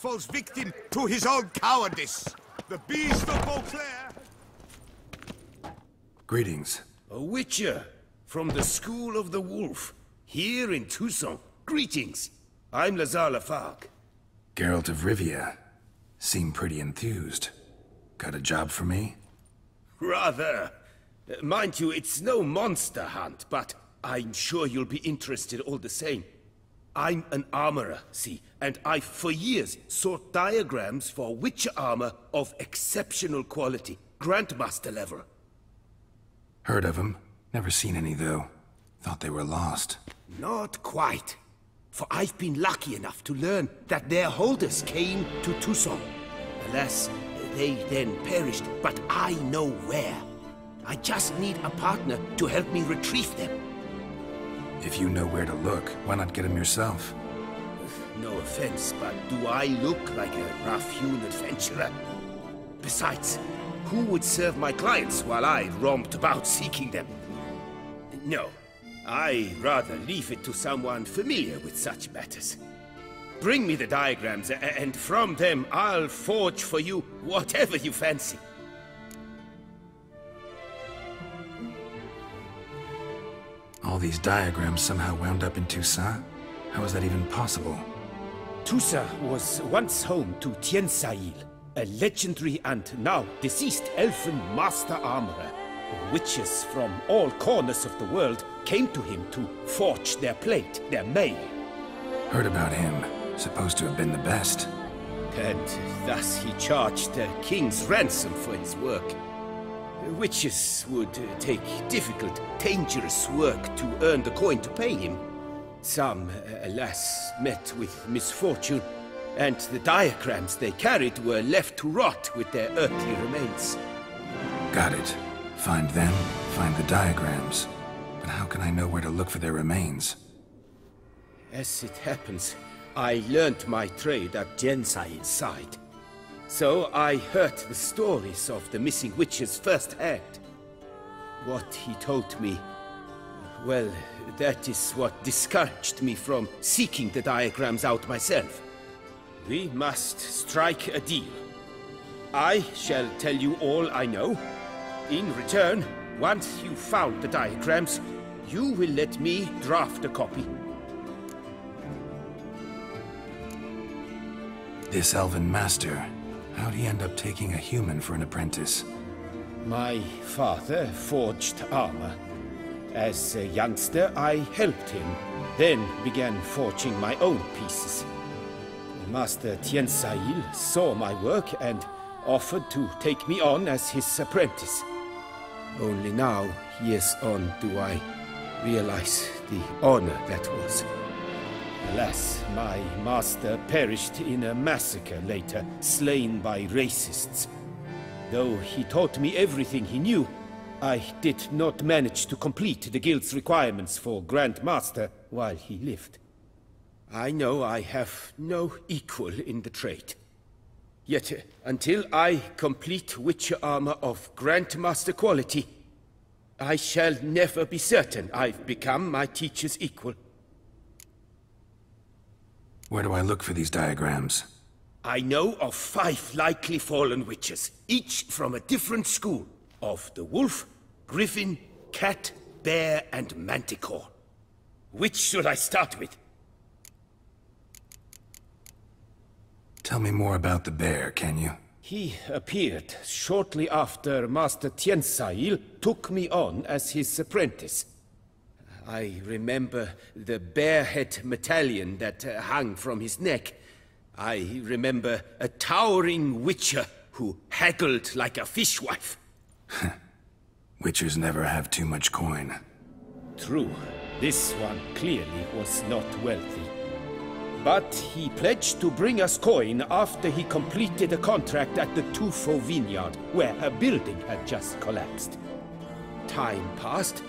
falls victim to his own cowardice. The beast of Beauclair. Greetings. A witcher from the School of the Wolf, here in Tucson. Greetings. I'm Lazar Lafargue. Geralt of Rivia. Seem pretty enthused. Got a job for me? Rather. Mind you, it's no monster hunt, but I'm sure you'll be interested all the same. I'm an armorer, see, and I've for years sought diagrams for witcher armor of exceptional quality, Grandmaster level. Heard of them. Never seen any, though. Thought they were lost. Not quite. For I've been lucky enough to learn that their holders came to Tucson. Alas, they then perished, but I know where. I just need a partner to help me retrieve them. If you know where to look, why not get them yourself? No offense, but do I look like a rough-hewn adventurer? Besides, who would serve my clients while I romped about seeking them? No, I'd rather leave it to someone familiar with such matters. Bring me the diagrams, and from them I'll forge for you whatever you fancy. All these diagrams somehow wound up in Tucson? How is that even possible? Tucson was once home to Tiensail, a legendary and now deceased elfin master armorer. Witches from all corners of the world came to him to forge their plate, their mail. Heard about him. Supposed to have been the best. And thus he charged a king's ransom for his work. Witches would take difficult, dangerous work to earn the coin to pay him. Some, alas, met with misfortune, and the diagrams they carried were left to rot with their earthly remains. Got it. Find them, find the diagrams. But how can I know where to look for their remains? As it happens, I learned my trade at Jensail's side. So I heard the stories of the missing witches firsthand. What he told me, well, that is what discouraged me from seeking the diagrams out myself. We must strike a deal. I shall tell you all I know. In return, once you've found the diagrams, you will let me draft a copy. This elven master, how'd he end up taking a human for an apprentice? My father forged armor. As a youngster, I helped him, then began forging my own pieces. Master Tiensail saw my work and offered to take me on as his apprentice. Only now, years on, do I realize the honor that was. Alas, my master perished in a massacre later, slain by racists. Though he taught me everything he knew, I did not manage to complete the guild's requirements for Grand Master while he lived. I know I have no equal in the trade. Yet, until I complete witcher armor of Grandmaster quality, I shall never be certain I've become my teacher's equal. Where do I look for these diagrams? I know of 5 likely fallen witches, each from a different school, of the wolf, Gryphon, cat, bear, and manticore. Which should I start with? Tell me more about the bear, can you? He appeared shortly after Master Tiensail took me on as his apprentice. I remember the bear-head medallion that hung from his neck. I remember a towering witcher who haggled like a fishwife. Witchers never have too much coin. True. This one clearly was not wealthy. But he pledged to bring us coin after he completed a contract at the Tufo vineyard, where a building had just collapsed. Time passed.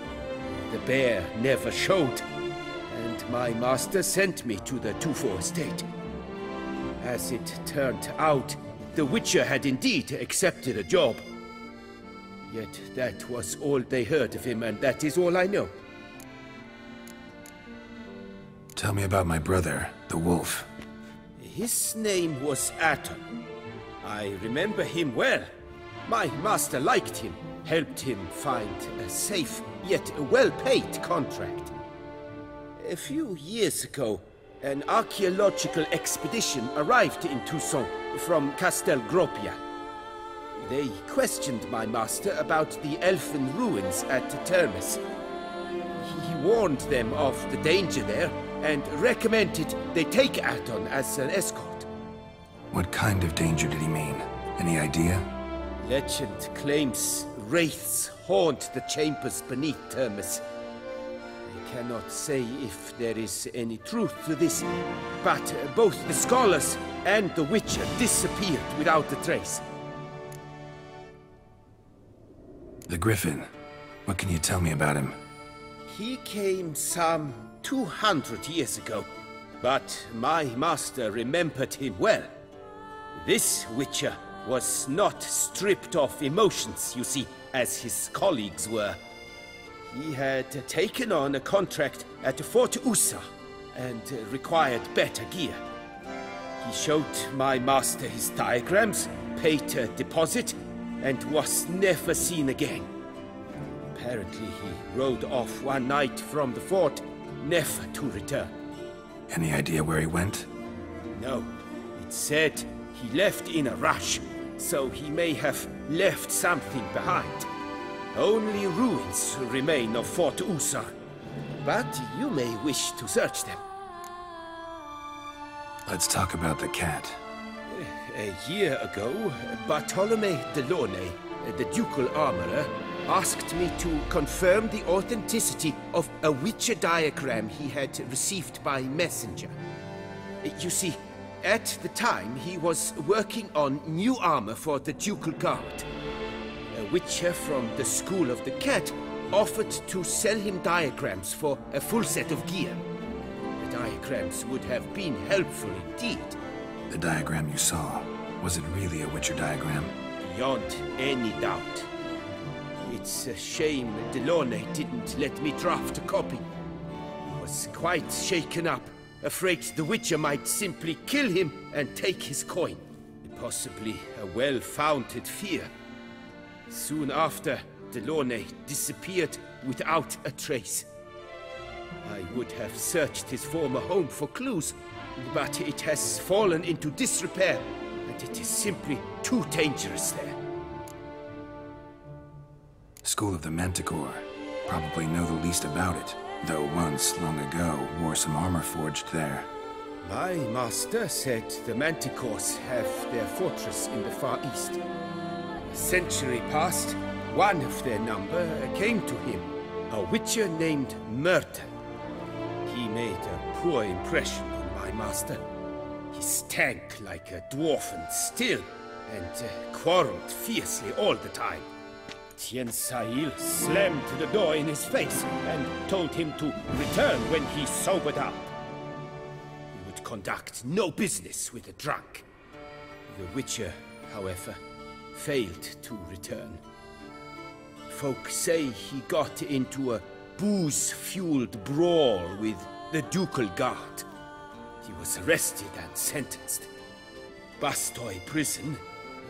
The bear never showed, and my master sent me to the Tufo estate. As it turned out, the Witcher had indeed accepted a job. Yet that was all they heard of him, and that is all I know. Tell me about my brother, the wolf. His name was Aton. I remember him well. My master liked him, helped him find a safe yet well-paid contract. A few years ago, an archaeological expedition arrived in Toussaint from Castel Gropia. They questioned my master about the elfin ruins at Termes. He warned them of the danger there and recommended they take Aton as an escort. What kind of danger did he mean? Any idea? Legend claims wraiths haunt the chambers beneath Termes. I cannot say if there is any truth to this, but both the scholars and the Witcher disappeared without a trace. The Gryphon. What can you tell me about him? He came some 200 years ago, but my master remembered him well. This Witcher was not stripped of emotions, you see, as his colleagues were. He had taken on a contract at Fort Usa and required better gear. He showed my master his diagrams, paid a deposit, and was never seen again. Apparently he rode off one night from the fort, never to return. Any idea where he went? No. It said he left in a rush, so he may have left something behind. Only ruins remain of Fort Usa, but you may wish to search them. Let's talk about the cat. A year ago, Bartolome de Launay, the ducal armorer, asked me to confirm the authenticity of a Witcher diagram he had received by messenger. You see, at the time he was working on new armor for the ducal guard. A Witcher from the School of the Cat offered to sell him diagrams for a full set of gear. The diagrams would have been helpful indeed. The diagram you saw, was it really a Witcher diagram? Beyond any doubt. It's a shame Delaunay didn't let me draft a copy. He was quite shaken up, afraid the Witcher might simply kill him and take his coin. Possibly a well-founded fear. Soon after, Delaunay disappeared without a trace. I would have searched his former home for clues, but it has fallen into disrepair, and it is simply too dangerous there. School of the Manticore. Probably know the least about it, though once, long ago, wore some armor forged there. My master said the Manticores have their fortress in the Far East. A century past, one of their number came to him, a Witcher named Merton. He made a poor impression on my master. He stank like a dwarfen still, and quarreled fiercely all the time. Tien Sahil slammed the door in his face and told him to return when he sobered up. He would conduct no business with a drunk. The Witcher, however, failed to return. Folk say he got into a booze-fueled brawl with the ducal guard. He was arrested and sentenced. Bastoy prison,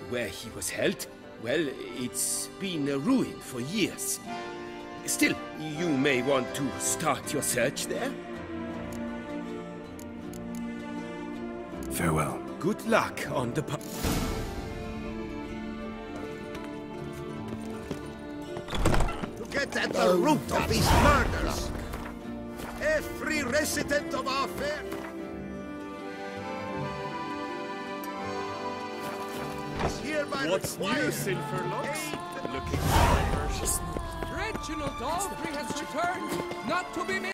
where he was held, well, it's been a ruin for years. Still, you may want to start your search there. Farewell. Good luck on the To get at the root of these murders. Every resident of our fair... is hereby What's new, required. Silverlocks? Looking for diversion. Reginald Daltrey has returned, not to be missed.